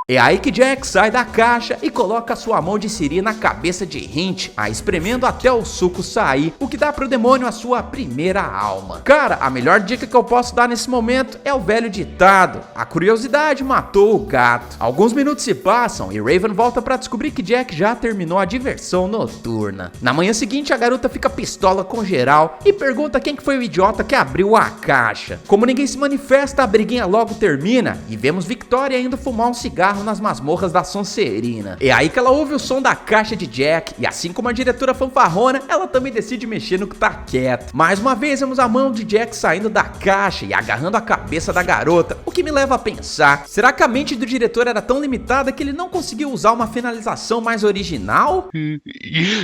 É aí que Jack sai da caixa e coloca sua mão de siri na cabeça de Hint, a espremendo até o suco sair, o que dá pro demônio a sua primeira alma. Cara, a melhor dica que eu posso dar nesse momento é o velho ditado: a curiosidade matou o gato. Alguns minutos se passam e Raven volta pra descobrir que Jack já terminou a diversão noturna. Na manhã seguinte, a garota fica pistola com geral e pergunta quem que foi o idiota que abriu a caixa. Como ninguém se manifesta, a briguinha logo termina e vemos Victoria indo fumar um cigarro nas masmorras da Sonserina. É aí que ela ouve o som da caixa de Jack, e assim como a diretora fanfarrona, ela também decide mexer no que tá quieto. Mais uma vez vemos a mão de Jack saindo da caixa e agarrando a cabeça da garota, o que me leva a pensar: será que a mente do diretor era tão limitada que ele não conseguiu usar uma finalização mais original?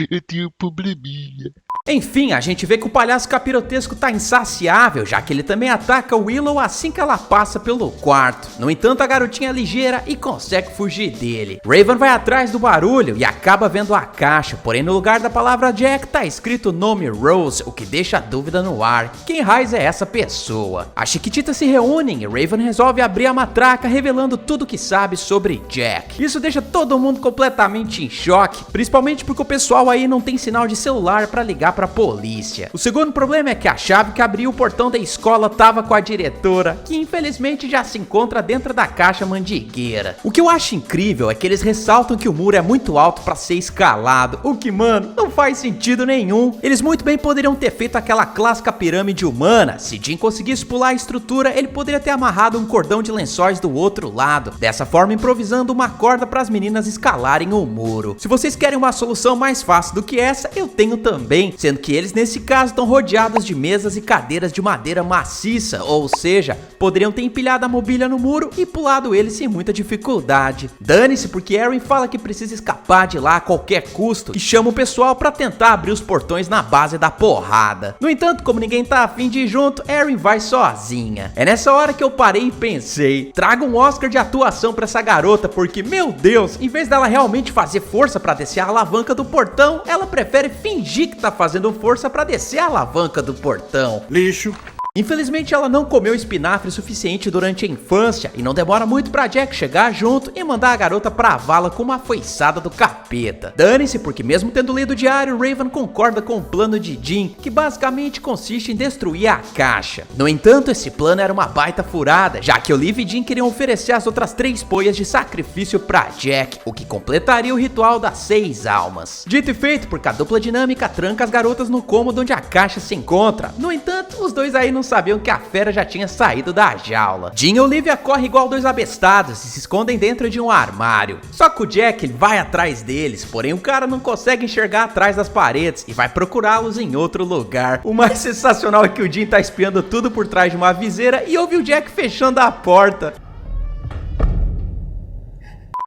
Eu tenho um probleminha. Enfim, a gente vê que o palhaço capirotesco tá insaciável, já que ele também ataca Willow assim que ela passa pelo quarto. No entanto, a garotinha é ligeira e consegue fugir dele. Raven vai atrás do barulho e acaba vendo a caixa, porém no lugar da palavra Jack tá escrito o nome Rose, o que deixa a dúvida no ar: quem raiz é essa pessoa? As Chiquititas se reúnem e Raven resolve abrir a matraca, revelando tudo que sabe sobre Jack. Isso deixa todo mundo completamente em choque, principalmente porque o pessoal aí não tem sinal de celular pra ligar pra polícia. O segundo problema é que a chave que abriu o portão da escola tava com a diretora, que infelizmente já se encontra dentro da caixa mandigueira. O que eu acho incrível é que eles ressaltam que o muro é muito alto pra ser escalado, o que, mano, não faz sentido nenhum. Eles muito bem poderiam ter feito aquela clássica pirâmide humana. Se Jim conseguisse pular a estrutura, ele poderia ter amarrado um cordão de lençóis do outro lado, dessa forma improvisando uma corda para as meninas escalarem o muro. Se vocês querem uma solução mais fácil do que essa, eu tenho também, sendo que eles nesse caso estão rodeados de mesas e cadeiras de madeira maciça, ou seja, poderiam ter empilhado a mobília no muro e pulado ele sem muita dificuldade. Dane-se, porque Erin fala que precisa escapar de lá a qualquer custo e chama o pessoal pra tentar abrir os portões na base da porrada. No entanto, como ninguém tá afim de ir junto, Erin vai sozinha. É nessa hora que eu parei e pensei: traga um Oscar de atuação pra essa garota, porque, meu Deus, em vez dela realmente fazer força pra descer a alavanca do portão, ela prefere fingir que tá fazendo força pra descer a alavanca do portão. Lixo. Infelizmente ela não comeu espinafre suficiente durante a infância e não demora muito pra Jack chegar junto e mandar a garota pra vala com uma foiçada do capeta. Dane-se, porque mesmo tendo lido o diário, Raven concorda com o plano de Jim, que basicamente consiste em destruir a caixa. No entanto, esse plano era uma baita furada, já que Olivia e Jim queriam oferecer as outras 3 poias de sacrifício pra Jack, o que completaria o ritual das 6 almas. Dito e feito, porque a dupla dinâmica tranca as garotas no cômodo onde a caixa se encontra. No entanto, os dois aí não sabiam que a fera já tinha saído da jaula. Jean e Olivia correm igual dois abestados e se escondem dentro de um armário. Só que o Jack ele vai atrás deles, porém o cara não consegue enxergar atrás das paredes e vai procurá-los em outro lugar. O mais sensacional é que o Jean tá espiando tudo por trás de uma viseira e ouve o Jack fechando a porta.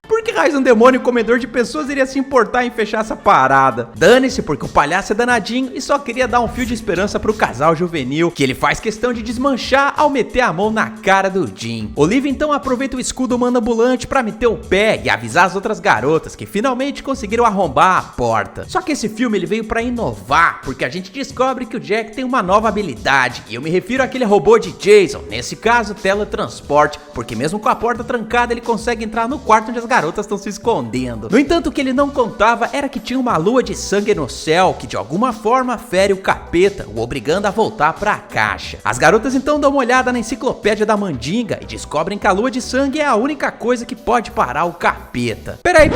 Por que raios um demônio comedor de pessoas iria se importar em fechar essa parada? Dane-se, porque o palhaço é danadinho e só queria dar um fio de esperança pro casal juvenil, que ele faz questão de desmanchar ao meter a mão na cara do Jean. Olivia então aproveita o escudo ambulante pra meter o pé e avisar as outras garotas que finalmente conseguiram arrombar a porta. Só que esse filme ele veio pra inovar, porque a gente descobre que o Jack tem uma nova habilidade, e eu me refiro àquele robô de Jason, nesse caso teletransporte, porque mesmo com a porta trancada ele consegue entrar no quarto onde as garotas estão se escondendo. No entanto, o que ele não contava era que tinha uma lua de sangue no céu que de alguma forma fere o capeta, o obrigando a voltar pra caixa. As garotas então dão uma olhada na enciclopédia da Mandinga e descobrem que a lua de sangue é a única coisa que pode parar o capeta. Peraí,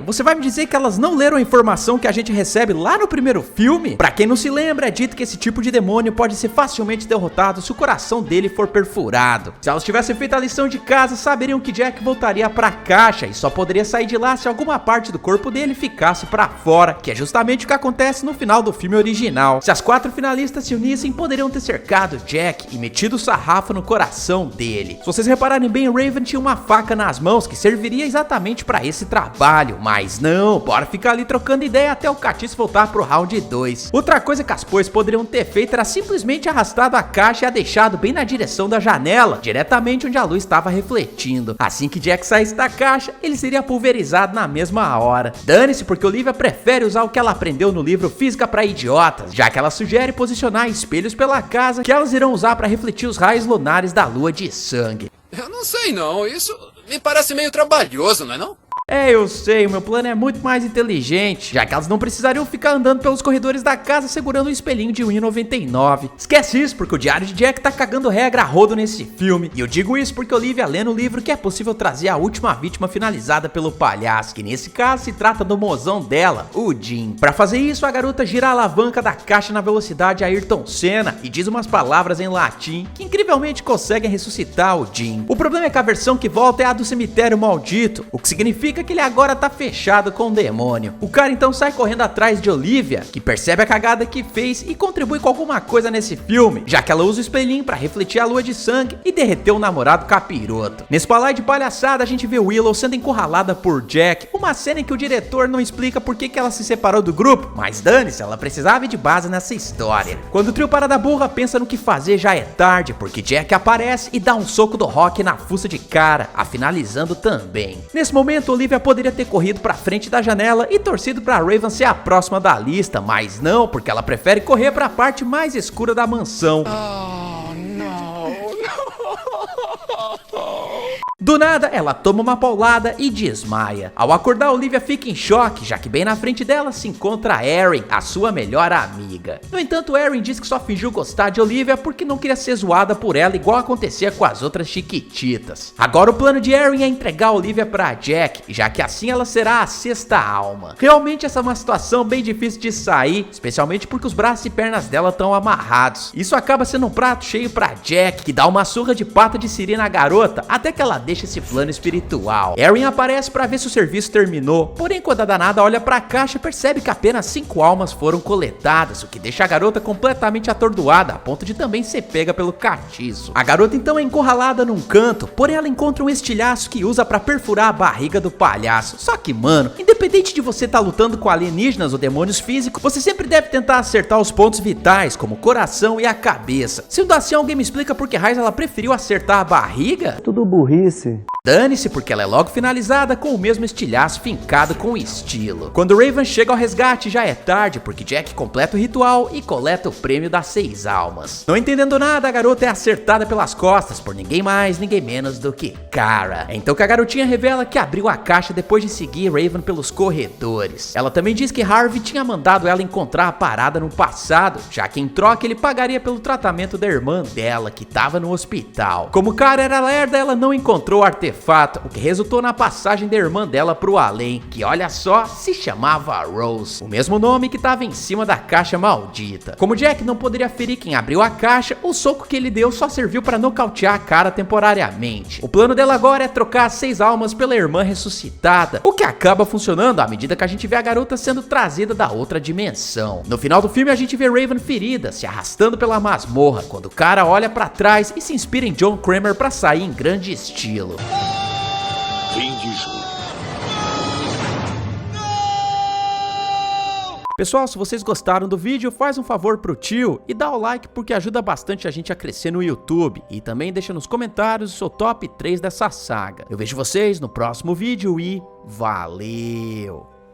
você vai me dizer que elas não leram a informação que a gente recebe lá no primeiro filme? Pra quem não se lembra, é dito que esse tipo de demônio pode ser facilmente derrotado se o coração dele for perfurado. Se elas tivessem feito a lição de casa, saberiam que Jack voltaria pra caixa e só poderia sair de lá se alguma parte do corpo dele ficasse pra fora, que é justamente o que acontece no final do filme original. Se as 4 finalistas se unissem, poderiam ter cercado Jack e metido o sarrafo no coração dele. Se vocês repararem bem, Raven tinha uma faca nas mãos que serviria exatamente pra esse trabalho, mas não, bora ficar ali trocando ideia até o Catiço voltar pro round 2. Outra coisa que as Poes poderiam ter feito era simplesmente arrastado a caixa e a deixado bem na direção da janela, diretamente onde a luz estava refletindo. Assim que Jack saísse da caixa, ele seria pulverizado na mesma hora. Dane-se, porque Olivia prefere usar o que ela aprendeu no livro Física para Idiotas, já que ela sugere posicionar espelhos pela casa que elas irão usar para refletir os raios lunares da lua de sangue. Eu não sei não, isso me parece meio trabalhoso, não é não? É, eu sei, o meu plano é muito mais inteligente, já que elas não precisariam ficar andando pelos corredores da casa segurando um espelhinho de 1,99. Esquece isso, porque o Diário de Jack tá cagando regra a rodo nesse filme. E eu digo isso porque Olivia lê no livro que é possível trazer a última vítima finalizada pelo palhaço, que nesse caso se trata do mozão dela, o Jean. Pra fazer isso, a garota gira a alavanca da caixa na velocidade Ayrton Senna e diz umas palavras em latim que incrivelmente conseguem ressuscitar o Jean. O problema é que a versão que volta é a do cemitério maldito, o que significa que ele agora tá fechado com o demônio. O cara então sai correndo atrás de Olivia, que percebe a cagada que fez e contribui com alguma coisa nesse filme, já que ela usa o espelhinho pra refletir a lua de sangue e derreter o namorado capiroto. Nesse balaio de palhaçada, a gente vê Willow sendo encurralada por Jack, uma cena em que o diretor não explica por que ela se separou do grupo, mas dane-se, ela precisava ir de base nessa história. Quando o trio Parada Burra pensa no que fazer, já é tarde, porque Jack aparece e dá um soco do Rock na fuça de cara, a finalizando também. Nesse momento, Olivia poderia ter corrido pra frente da janela e torcido pra Raven ser a próxima da lista, mas não, porque ela prefere correr pra parte mais escura da mansão. Oh, não. Do nada, ela toma uma paulada e desmaia. Ao acordar, Olivia fica em choque, já que bem na frente dela se encontra Erin, a sua melhor amiga. No entanto, Erin diz que só fingiu gostar de Olivia porque não queria ser zoada por ela igual acontecia com as outras chiquititas. Agora o plano de Erin é entregar a Olivia pra Jack, já que assim ela será a 6ª alma. Realmente essa é uma situação bem difícil de sair, especialmente porque os braços e pernas dela estão amarrados. Isso acaba sendo um prato cheio pra Jack, que dá uma surra de pata de siri na garota, até que ela deixa esse plano espiritual. Erin aparece pra ver se o serviço terminou, porém quando a danada olha pra caixa, percebe que apenas 5 almas foram coletadas, o que deixa a garota completamente atordoada, a ponto de também ser pega pelo catiço. A garota então é encurralada num canto, porém ela encontra um estilhaço que usa pra perfurar a barriga do palhaço. Só que, mano, independente de você estar lutando com alienígenas ou demônios físicos, você sempre deve tentar acertar os pontos vitais, como o coração e a cabeça. Sendo assim, alguém me explica por que raios ela preferiu acertar a barriga? Tudo burrice. Dane-se, porque ela é logo finalizada com o mesmo estilhaço fincado com estilo. Quando Raven chega ao resgate, já é tarde, porque Jack completa o ritual e coleta o prêmio das 6 almas. Não entendendo nada, a garota é acertada pelas costas por ninguém mais, ninguém menos do que Kara. É então que a garotinha revela que abriu a caixa depois de seguir Raven pelos corredores. Ela também diz que Harvey tinha mandado ela encontrar a parada no passado, já que em troca ele pagaria pelo tratamento da irmã dela, que estava no hospital. Como Kara era lerda, ela não encontrou o artefato artefato, o que resultou na passagem da irmã dela pro além, que olha só, se chamava Rose, o mesmo nome que tava em cima da caixa maldita. Como Jack não poderia ferir quem abriu a caixa, o soco que ele deu só serviu para nocautear a cara temporariamente. O plano dela agora é trocar as 6 almas pela irmã ressuscitada, o que acaba funcionando à medida que a gente vê a garota sendo trazida da outra dimensão. No final do filme a gente vê Raven ferida, se arrastando pela masmorra, quando o cara olha pra trás e se inspira em John Kramer pra sair em grande estilo. Fim de jogo. Pessoal, se vocês gostaram do vídeo, faz um favor pro tio e dá o like porque ajuda bastante a gente a crescer no YouTube. E também deixa nos comentários o seu top 3 dessa saga. Eu vejo vocês no próximo vídeo e valeu!